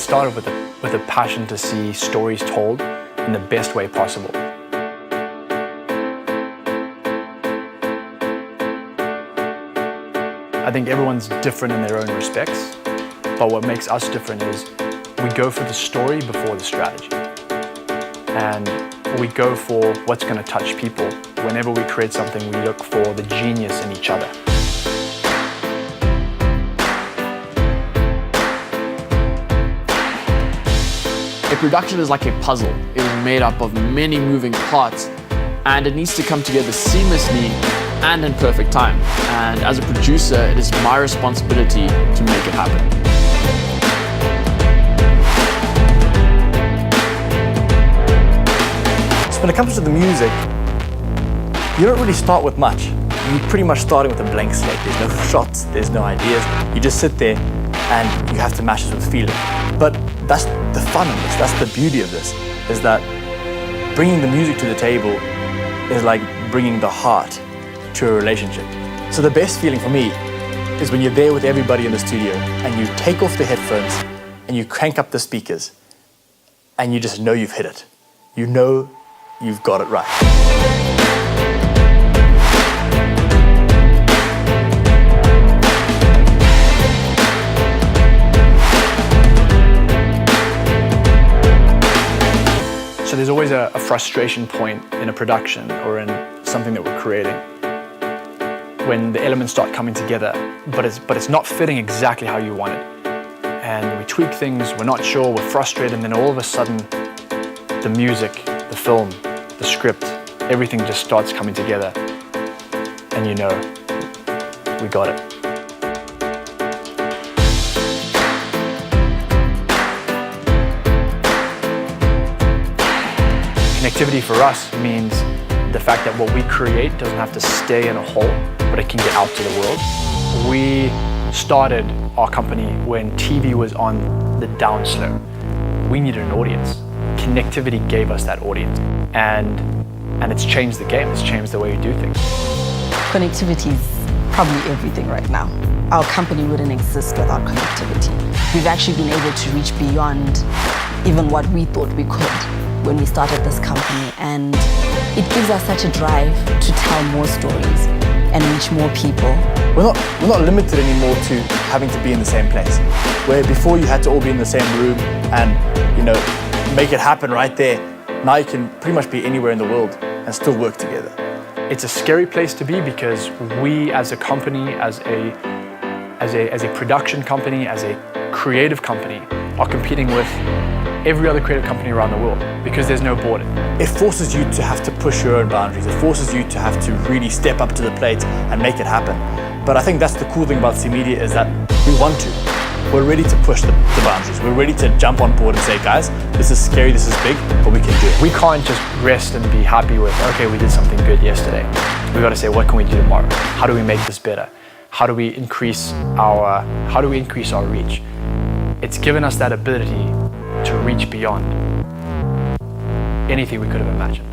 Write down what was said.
started with a passion to see stories told in the best way possible. I think everyone's different in their own respects, but what makes us different is we go for the story before the strategy. And we go for what's going to touch people. Whenever we create something, we look for the genius in each other. A production is like a puzzle. It is made up of many moving parts, and it needs to come together seamlessly and in perfect time. And as a producer, it is my responsibility to make it happen. So when it comes to the music, you don't really start with much. You're pretty much starting with a blank slate. There's no shots, there's no ideas. You just sit there and you have to match it with feeling. But that's the fun of this, that's the beauty of this, is that bringing the music to the table is like bringing the heart to a relationship. So the best feeling for me is when you're there with everybody in the studio and you take off the headphones and you crank up the speakers and you just know you've hit it. You know you've got it right. So there's always a frustration point in a production or in something that we're creating when the elements start coming together, but it's not fitting exactly how you want it. And we tweak things, we're not sure, we're frustrated, and then all of a sudden the music, the film, the script, everything just starts coming together, and you know, we got it. Connectivity for us means the fact that what we create doesn't have to stay in a hole, but it can get out to the world. We started our company when TV was on the downslope. We needed an audience. Connectivity gave us that audience, and it's changed the game. It's changed the way we do things. Connectivity is probably everything right now. Our company wouldn't exist without connectivity. We've actually been able to reach beyond even what we thought we could when we started this company, and it gives us such a drive to tell more stories and reach more people. We're not limited anymore to having to be in the same place. Where before you had to all be in the same room and, you know, make it happen right there. Now you can pretty much be anywhere in the world and still work together. It's a scary place to be because we as a company, as a production company, as a creative company, are competing with every other creative company around the world because there's no border. It forces you to have to push your own boundaries. It forces you to have to really step up to the plate and make it happen. But I think that's the cool thing about Cmedia, is that we want to. We're ready to push the boundaries. We're ready to jump on board and say, guys, this is scary, this is big, but we can do it. We can't just rest and be happy with, okay, we did something good yesterday. We got to say, what can we do tomorrow? How do we make this better? How do we increase our reach? It's given us that ability to reach beyond anything we could have imagined.